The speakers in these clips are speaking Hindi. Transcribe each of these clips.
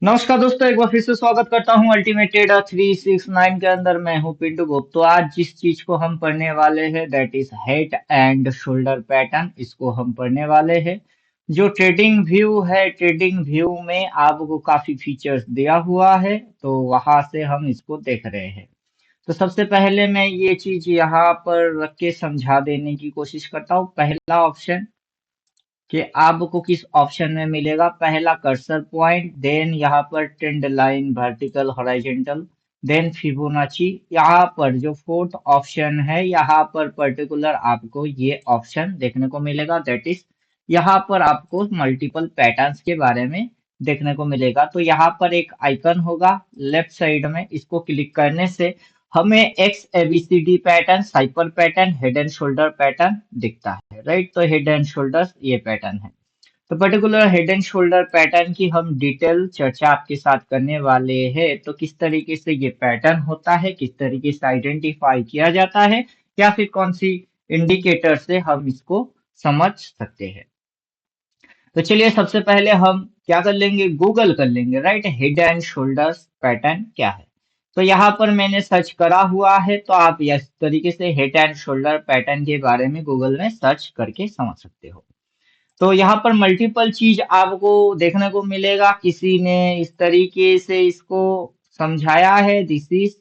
नमस्कार दोस्तों, एक बार फिर से स्वागत करता हूं अल्टीमेट ट्रेडर 369 के अंदर। मैं हूं पिंटू गुप्ता। तो आज जिस चीज को हम पढ़ने वाले हैं that is head and shoulder pattern. इसको हम पढ़ने वाले हैं। जो ट्रेडिंग व्यू है, ट्रेडिंग व्यू में आपको काफी फीचर्स दिया हुआ है, तो वहां से हम इसको देख रहे हैं। तो सबसे पहले मैं ये चीज यहाँ पर रख के समझा देने की कोशिश करता हूँ। पहला ऑप्शन कि आपको किस ऑप्शन में मिलेगा। पहला कर्सर पॉइंट, देन यहाँ पर trend line, vertical, horizontal, then Fibonacci. यहाँ पर जो फोर्थ ऑप्शन है, यहाँ पर पर्टिकुलर आपको ये ऑप्शन देखने को मिलेगा। दैट इज यहाँ पर आपको मल्टीपल पैटर्न्स के बारे में देखने को मिलेगा। तो यहाँ पर एक आइकन होगा लेफ्ट साइड में, इसको क्लिक करने से हमें X ABCD pattern, cypher pattern, head and shoulder pattern दिखता है। राइट, तो हेड एंड शोल्डर्स ये पैटर्न है। तो particular head and shoulder pattern की हम डिटेल चर्चा आपके साथ करने वाले हैं। तो किस तरीके से ये पैटर्न होता है, किस तरीके से आइडेंटिफाई किया जाता है, या फिर कौन सी इंडिकेटर से हम इसको समझ सकते हैं। तो चलिए सबसे पहले हम क्या कर लेंगे, गूगल कर लेंगे। Right, head and shoulders pattern क्या है। तो यहाँ पर मैंने सर्च करा हुआ है, तो आप इस तरीके से हेड एंड शोल्डर पैटर्न के बारे में गूगल में सर्च करके समझ सकते हो। तो यहाँ पर मल्टीपल चीज आपको देखने को मिलेगा। किसी ने इस तरीके से इसको समझाया है। This is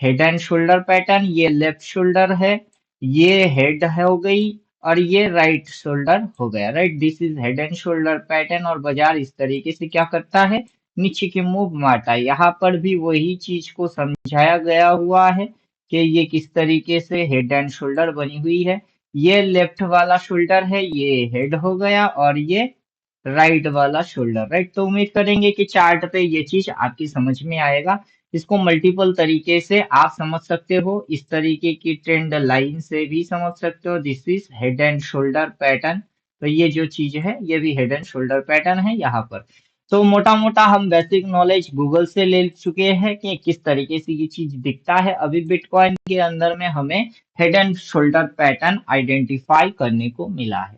head and shoulder pattern. ये लेफ्ट शोल्डर है, ये हेड हो गई, और ये राइट शोल्डर हो गया। Right, this is head and shoulder pattern. और बाजार इस तरीके से क्या करता है, नीचे की मूव मारता है। यहाँ पर भी वही चीज को समझाया गया हुआ है कि ये किस तरीके से हेड एंड शोल्डर बनी हुई है। ये लेफ्ट वाला शोल्डर है, ये हेड हो गया, और ये राइट वाला शोल्डर। राइट, तो उम्मीद करेंगे कि चार्ट पे ये चीज आपकी समझ में आएगा। इसको मल्टीपल तरीके से आप समझ सकते हो। इस तरीके की ट्रेंड लाइन से भी समझ सकते हो। This is head and shoulder pattern. तो ये जो चीज है ये भी हेड एंड शोल्डर पैटर्न है यहाँ पर। तो मोटा मोटा हम बेसिक नॉलेज गूगल से ले चुके हैं कि किस तरीके से ये चीज दिखता है। अभी बिटकॉइन के अंदर में हमें head and shoulder pattern identify करने को मिला है।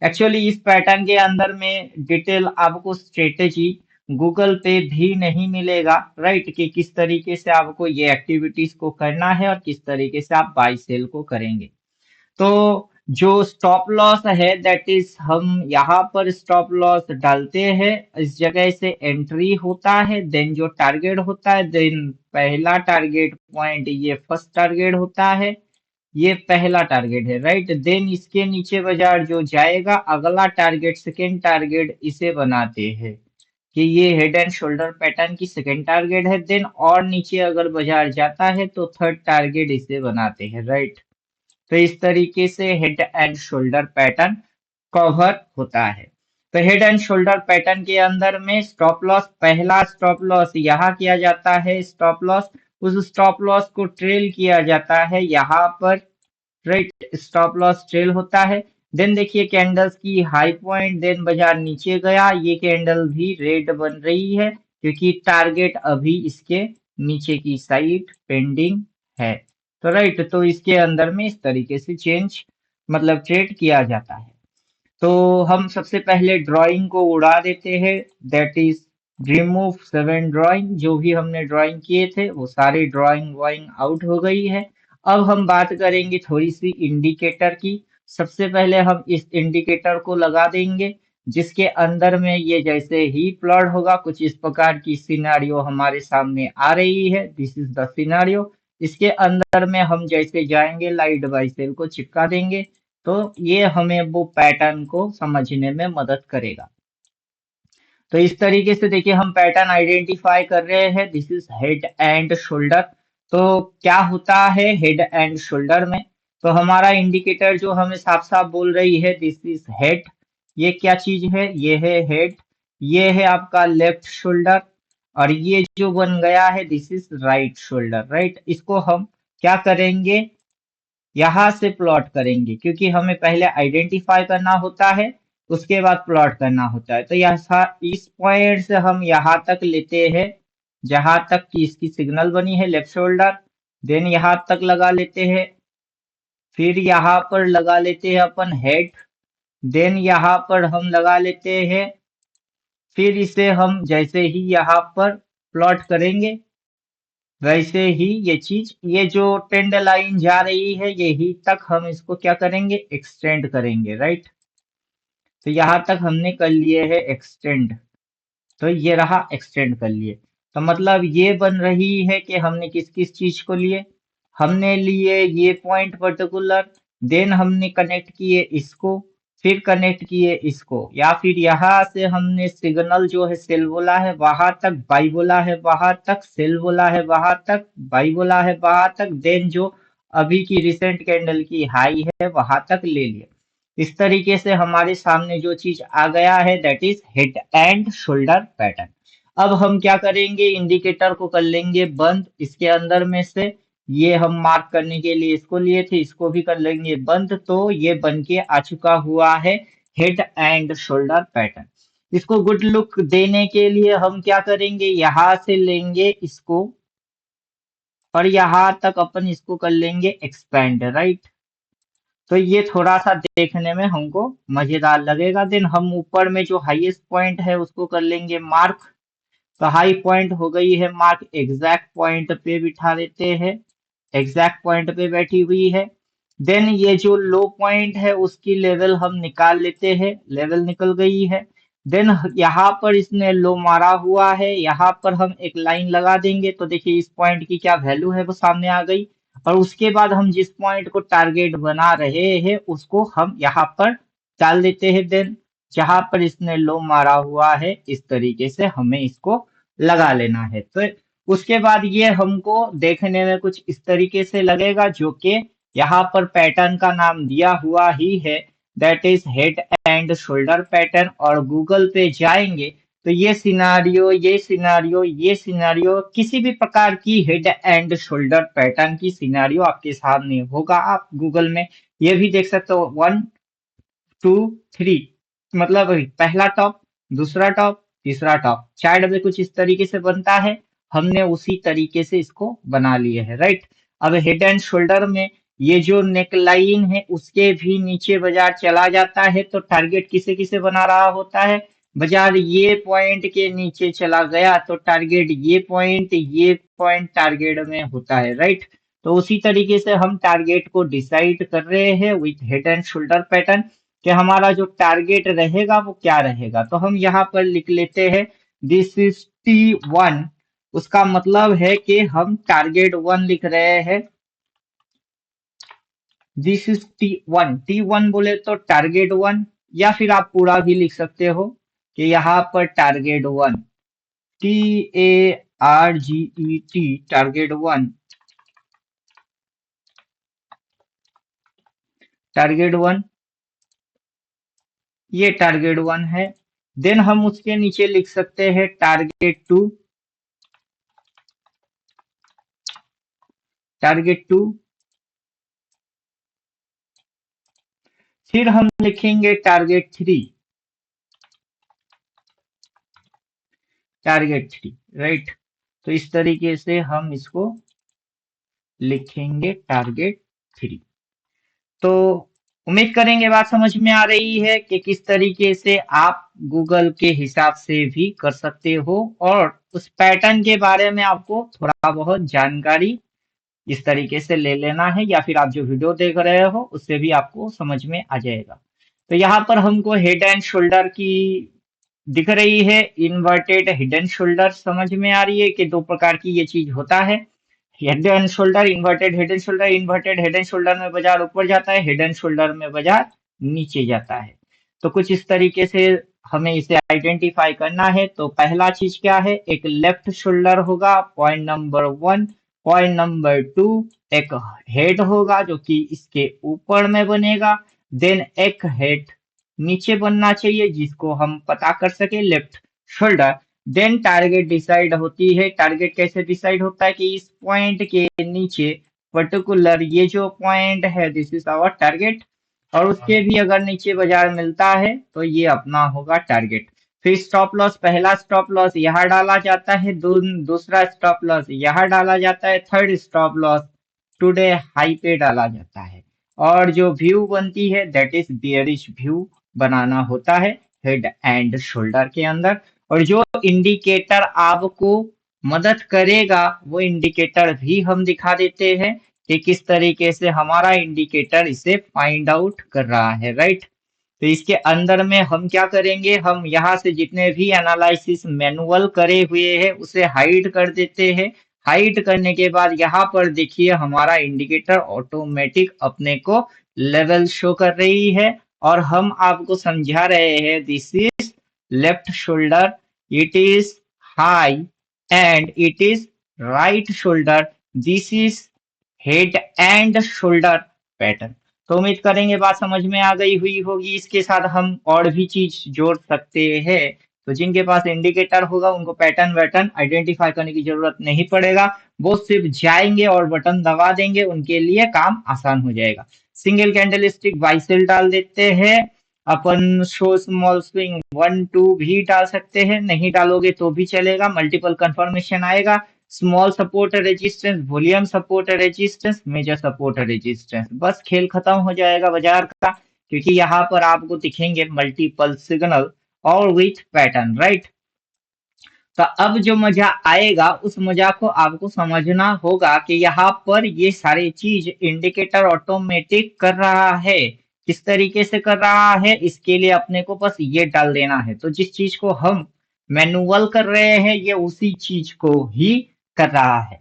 एक्चुअली इस पैटर्न के अंदर में डिटेल आपको स्ट्रेटेजी गूगल पे भी नहीं मिलेगा। राइट, कि किस तरीके से आपको ये एक्टिविटीज को करना है और किस तरीके से आप बाई सेल को करेंगे। तो जो स्टॉप लॉस है दैट इज हम यहाँ पर स्टॉप लॉस डालते हैं। इस जगह से एंट्री होता है, देन जो टारगेट होता है, देन पहला टारगेट पॉइंट ये फर्स्ट टारगेट होता है, ये पहला टारगेट है। राइट, देन इसके नीचे बाजार जो जाएगा अगला टारगेट, सेकेंड टारगेट इसे बनाते हैं कि ये हेड एंड शोल्डर पैटर्न की सेकेंड टारगेट है। देन और नीचे अगर बाजार जाता है तो थर्ड टारगेट इसे बनाते हैं। राइट, तो इस तरीके से head and shoulder pattern cover होता है। तो हेड एंड शोल्डर पैटर्न के अंदर में स्टॉप लॉस, पहला स्टॉप लॉस यहाँ किया जाता है। स्टॉप लॉस, उस स्टॉप लॉस को ट्रेल किया जाता है यहाँ पर। राइट, स्टॉप लॉस ट्रेल होता है। देन देखिए कैंडल्स की हाई पॉइंट, देन बाजार नीचे गया, ये कैंडल भी रेड बन रही है क्योंकि टारगेट अभी इसके नीचे की साइड पेंडिंग है। तो राइट, तो इसके अंदर में इस तरीके से चेंज मतलब ट्रेड किया जाता है। तो हम सबसे पहले ड्राइंग को उड़ा देते हैं। That is remove 7 drawing. जो भी हमने ड्राइंग किए थे वो सारी ड्राइंग वाइंग आउट हो गई है। अब हम बात करेंगे थोड़ी सी इंडिकेटर की। सबसे पहले हम इस इंडिकेटर को लगा देंगे जिसके अंदर में ये जैसे ही प्लॉट होगा कुछ इस प्रकार की सिनारियो हमारे सामने आ रही है। This is the scenario. इसके अंदर में हम जैसे जाएंगे लाइट बाई सेल को चिपका देंगे, तो ये हमें वो पैटर्न को समझने में मदद करेगा। तो इस तरीके से देखिए हम पैटर्न आइडेंटिफाई कर रहे हैं। This is head and shoulder. तो क्या होता है हेड एंड शोल्डर में, तो हमारा इंडिकेटर जो हमें साफ साफ बोल रही है दिस इज हेड। ये क्या चीज है, ये है हेड। ये है आपका लेफ्ट शोल्डर, और ये जो बन गया है this is right shoulder. Right, इसको हम क्या करेंगे, यहाँ से प्लॉट करेंगे क्योंकि हमें पहले आइडेंटिफाई करना होता है, उसके बाद प्लॉट करना होता है। तो यहाँ इस पॉइंट से हम यहाँ तक लेते हैं जहां तक कि इसकी सिग्नल बनी है लेफ्ट शोल्डर। देन यहाँ तक लगा लेते हैं, फिर यहाँ पर लगा लेते हैं अपन हेड। देन यहाँ पर हम लगा लेते हैं फिर इसे हम जैसे ही यहाँ पर प्लॉट करेंगे वैसे ही ये चीज, ये जो ट्रेंड लाइन जा रही है यही तक हम इसको क्या करेंगे, एक्सटेंड करेंगे, राइट। तो यहाँ तक हमने कर लिए है एक्सटेंड, तो ये रहा एक्सटेंड कर लिए। तो मतलब ये बन रही है कि हमने किस किस चीज को लिए, हमने लिए ये पॉइंट पर्टिकुलर, देन हमने कनेक्ट किए इसको, फिर कनेक्ट किए इसको, या फिर यहाँ से हमने सिग्नल जो है सेल बोला है वहां तक, बाई बोला है वहां तक, सेल बोला है वहां तक, बाई बोला है वहां तक, देन जो अभी की रिसेंट कैंडल की हाई है वहां तक ले लिया। इस तरीके से हमारे सामने जो चीज आ गया है that is head and shoulder pattern. अब हम क्या करेंगे, इंडिकेटर को कर लेंगे बंद इसके अंदर में से, ये हम मार्क करने के लिए इसको लिए थे, इसको भी कर लेंगे बंद। तो ये बन के आ चुका हुआ है हेड एंड शोल्डर पैटर्न। इसको गुड लुक देने के लिए हम क्या करेंगे, यहां से लेंगे इसको और यहाँ तक अपन इसको कर लेंगे एक्सपेंड, राइट। तो ये थोड़ा सा देखने में हमको मजेदार लगेगा। देन हम ऊपर में जो हाईएस्ट पॉइंट है उसको कर लेंगे मार्क। तो हाई पॉइंट हो गई है मार्क, एग्जैक्ट पॉइंट पे बिठा देते हैं, एग्जैक्ट पॉइंट पे बैठी हुई है। देन ये जो लो पॉइंट है उसकी लेवल हम निकाल लेते हैं, लेवल निकल गई है। देन यहाँ पर इसने लो मारा हुआ है, यहाँ पर हम एक लाइन लगा देंगे तो देखिए इस पॉइंट की क्या वैल्यू है वो सामने आ गई। और उसके बाद हम जिस पॉइंट को टारगेट बना रहे हैं उसको हम यहाँ पर डाल देते हैं। देन जहां पर इसने लो मारा हुआ है इस तरीके से हमें इसको लगा लेना है। तो उसके बाद ये हमको देखने में कुछ इस तरीके से लगेगा, जो कि यहाँ पर पैटर्न का नाम दिया हुआ ही है, that is head and shoulder pattern. और गूगल पे जाएंगे तो ये सिनारियो किसी भी प्रकार की हेड एंड शोल्डर पैटर्न की सिनारियो आपके सामने होगा। आप गूगल में ये भी देख सकते हो, 1 2 3, मतलब पहला टॉप, दूसरा टॉप, तीसरा टॉप, चार्ट में कुछ इस तरीके से बनता है। हमने उसी तरीके से इसको बना लिए है, राइट। अब हेड एंड शोल्डर में ये जो नेक लाइन है उसके भी नीचे बाजार चला जाता है तो टारगेट किसे किसे बना रहा होता है, बाजार ये पॉइंट के नीचे चला गया तो टारगेट ये पॉइंट टारगेट में होता है, राइट। तो उसी तरीके से हम टारगेट को डिसाइड कर रहे हैं with head and shoulder pattern, कि हमारा जो टारगेट रहेगा वो क्या रहेगा। तो हम यहाँ पर लिख लेते हैं दिस इज T1। उसका मतलब है कि हम टारगेट 1 लिख रहे हैं, दिस इज टी वन बोले तो टारगेट 1, या फिर आप पूरा भी लिख सकते हो कि यहाँ पर टारगेट 1, TARGET, टारगेट 1, टारगेट 1, ये टारगेट 1 है। देन हम उसके नीचे लिख सकते हैं टारगेट 2, टारगेट 2। फिर हम लिखेंगे टारगेट 3, टारगेट 3, राइट। तो इस तरीके से हम इसको लिखेंगे टारगेट 3। तो उम्मीद करेंगे बात समझ में आ रही है कि किस तरीके से आप गूगल के हिसाब से भी कर सकते हो, और उस पैटर्न के बारे में आपको थोड़ा बहुत जानकारी इस तरीके से ले लेना है, या फिर आप जो वीडियो देख रहे हो उससे भी आपको समझ में आ जाएगा। तो यहाँ पर हमको हेड एंड शोल्डर की दिख रही है, इन्वर्टेड हेड एंड शोल्डर समझ में आ रही है कि दो प्रकार की ये चीज होता है, head and shoulder, inverted head and shoulder. Inverted head and shoulder में बाजार ऊपर जाता है, हेड एंड शोल्डर में बाजार नीचे जाता है। तो कुछ इस तरीके से हमें इसे आइडेंटिफाई करना है। तो पहला चीज क्या है, एक लेफ्ट शोल्डर होगा, पॉइंट नंबर 1। पॉइंट नंबर 2, एक हेड होगा जो कि इसके ऊपर में बनेगा। देन एक हेड नीचे बनना चाहिए जिसको हम पता कर सके, left shoulder. Then target decide होती है। टारगेट कैसे डिसाइड होता है कि इस पॉइंट के नीचे पर्टिकुलर ये जो पॉइंट है दिस इज आवर टारगेट, और उसके भी अगर नीचे बाजार मिलता है तो ये अपना होगा टारगेट। फिर स्टॉप लॉस, पहला स्टॉप लॉस यहाँ डाला जाता है, दूसरा स्टॉप लॉस यहाँ डाला जाता है, third stop loss today high पे डाला जाता है। और जो व्यू बनती है दैट इज बियरिश व्यू बनाना होता है हेड एंड शोल्डर के अंदर। और जो इंडिकेटर आपको मदद करेगा वो इंडिकेटर भी हम दिखा देते हैं कि किस तरीके से हमारा इंडिकेटर इसे फाइंड आउट कर रहा है, राइट। तो इसके अंदर में हम क्या करेंगे, हम यहाँ से जितने भी एनालिसिस मैनुअल करे हुए हैं उसे हाइड कर देते हैं। हाइड करने के बाद यहाँ पर देखिए हमारा इंडिकेटर ऑटोमेटिक अपने को लेवल शो कर रही है और हम आपको समझा रहे हैं this is left shoulder, it is high and it is right shoulder, this is head and shoulder pattern. तो उम्मीद करेंगे बात समझ में आ गई हुई होगी। इसके साथ हम और भी चीज जोड़ सकते हैं। तो जिनके पास इंडिकेटर होगा उनको पैटर्न वैटर्न आइडेंटिफाई करने की जरूरत नहीं पड़ेगा, वो सिर्फ जाएंगे और बटन दबा देंगे, उनके लिए काम आसान हो जाएगा। सिंगल कैंडल स्टिक बाइसेल डाल देते हैं अपन, शो स्मॉल स्विंग 1 2 भी डाल सकते हैं, नहीं डालोगे तो भी चलेगा, मल्टीपल कंफर्मेशन आएगा। Small support resistance, volume support resistance, major support resistance, बस खेल खत्म हो जाएगा बाजार का, क्योंकि यहाँ पर आपको दिखेंगे मल्टीपल सिग्नल और विथ पैटर्न, राइट। तो अब जो मजा आएगा उस मजा को आपको समझना होगा कि यहाँ पर ये सारी चीज इंडिकेटर ऑटोमेटिक कर रहा है। किस तरीके से कर रहा है, इसके लिए अपने को बस ये डाल देना है। तो जिस चीज को हम मैनुअल कर रहे हैं ये उसी चीज को ही कर रहा है,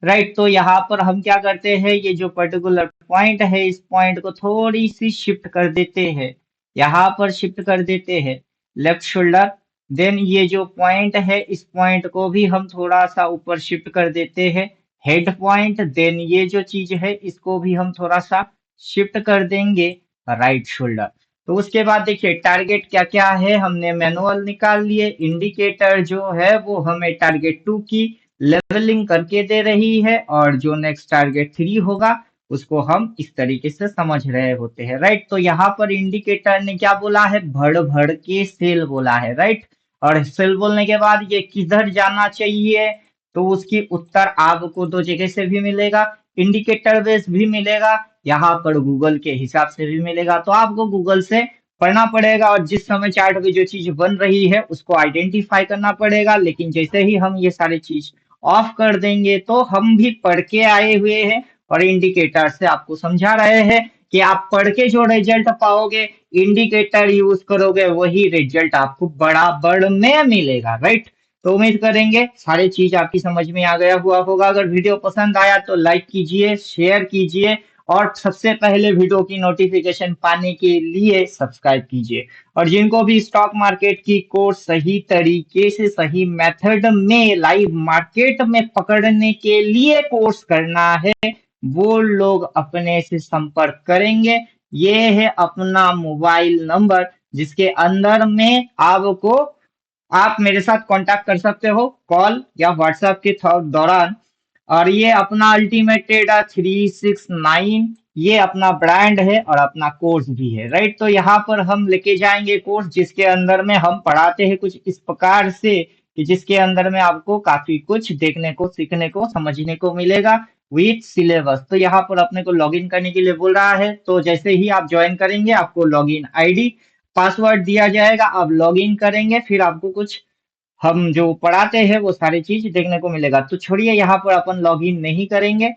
राइट। तो यहाँ पर हम क्या करते हैं, ये जो पर्टिकुलर पॉइंट है इस पॉइंट को थोड़ी सी शिफ्ट कर देते हैं, यहाँ पर शिफ्ट कर देते हैं लेफ्ट शोल्डर। देन ये जो पॉइंट है इस पॉइंट को भी हम थोड़ा सा ऊपर शिफ्ट कर देते हैं हेड पॉइंट। देन ये जो चीज है इसको भी हम थोड़ा सा शिफ्ट कर देंगे राइट शोल्डर। तो उसके बाद देखिए टारगेट क्या क्या है, हमने मैनुअल निकाल लिए। इंडिकेटर जो है वो हमें टारगेट 2 की लेवलिंग करके दे रही है और जो नेक्स्ट टारगेट 3 होगा उसको हम इस तरीके से समझ रहे होते हैं, राइट। तो यहाँ पर इंडिकेटर ने क्या बोला है, भड़ भड़ के सेल बोला है, राइट। और सेल बोलने के बाद ये किधर जाना चाहिए, तो उसकी उत्तर आपको दो जगह से भी मिलेगा, इंडिकेटर बेस भी मिलेगा, यहाँ पर गूगल के हिसाब से भी मिलेगा। तो आपको गूगल से पढ़ना पड़ेगा और जिस समय चार्ट पे जो चीज बन रही है उसको आइडेंटिफाई करना पड़ेगा। लेकिन जैसे ही हम ये सारी चीज ऑफ कर देंगे तो हम भी पढ़ के आए हुए हैं और इंडिकेटर से आपको समझा रहे हैं कि आप पढ़ के जो रिजल्ट पाओगे इंडिकेटर यूज करोगे वही रिजल्ट आपको बराबर में मिलेगा, राइट। तो उम्मीद करेंगे सारी चीज आपकी समझ में आ गया हुआ होगा। अगर वीडियो पसंद आया तो लाइक कीजिए, शेयर कीजिए और सबसे पहले वीडियो की नोटिफिकेशन पाने के लिए सब्सक्राइब कीजिए। और जिनको भी स्टॉक मार्केट की कोर्स सही तरीके से सही मेथड में लाइव मार्केट में पकड़ने के लिए कोर्स करना है वो लोग अपने से संपर्क करेंगे। ये है अपना मोबाइल नंबर जिसके अंदर में आपको आप मेरे साथ कांटेक्ट कर सकते हो कॉल या व्हाट्सएप के दौरान। और ये अपना अल्टीमेट ट्रेडर 369 ये अपना ब्रांड है और अपना कोर्स भी है, राइट। तो यहाँ पर हम लेके जाएंगे कोर्स जिसके अंदर में हम पढ़ाते हैं कुछ इस प्रकार से कि जिसके अंदर में आपको काफी कुछ देखने को, सीखने को, समझने को मिलेगा विथ सिलेबस। तो यहाँ पर अपने को लॉगिन करने के लिए बोल रहा है। तो जैसे ही आप ज्वाइन करेंगे आपको लॉगिन आईडी पासवर्ड दिया जाएगा, आप लॉगिन करेंगे फिर आपको कुछ हम जो पढ़ाते हैं वो सारी चीज देखने को मिलेगा। तो छोड़िए यहाँ पर अपन लॉगिन नहीं करेंगे,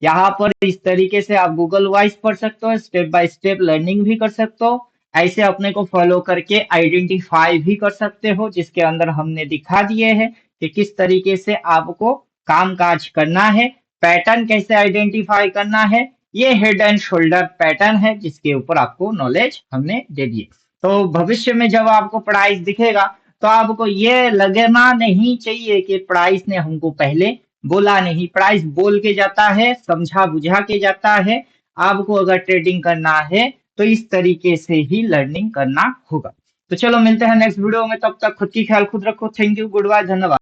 यहाँ पर इस तरीके से आप गूगल वाइज पढ़ सकते हो, स्टेप बाय स्टेप लर्निंग भी कर सकते हो, ऐसे अपने को फॉलो करके आइडेंटिफाई भी कर सकते हो जिसके अंदर हमने दिखा दिए हैं कि किस तरीके से आपको काम काज करना है, पैटर्न कैसे आइडेंटिफाई करना है। ये हेड एंड शोल्डर पैटर्न है जिसके ऊपर आपको नॉलेज हमने दे दिए। तो भविष्य में जब आपको प्राइस दिखेगा तो आपको ये लगना नहीं चाहिए कि प्राइस ने हमको पहले बोला नहीं, प्राइस बोल के जाता है, समझा बुझा के जाता है। आपको अगर ट्रेडिंग करना है तो इस तरीके से ही लर्निंग करना होगा। तो चलो मिलते हैं नेक्स्ट वीडियो में, तब तक खुद की ख्याल खुद रखो। थैंक यू, गुड बाय, धन्यवाद।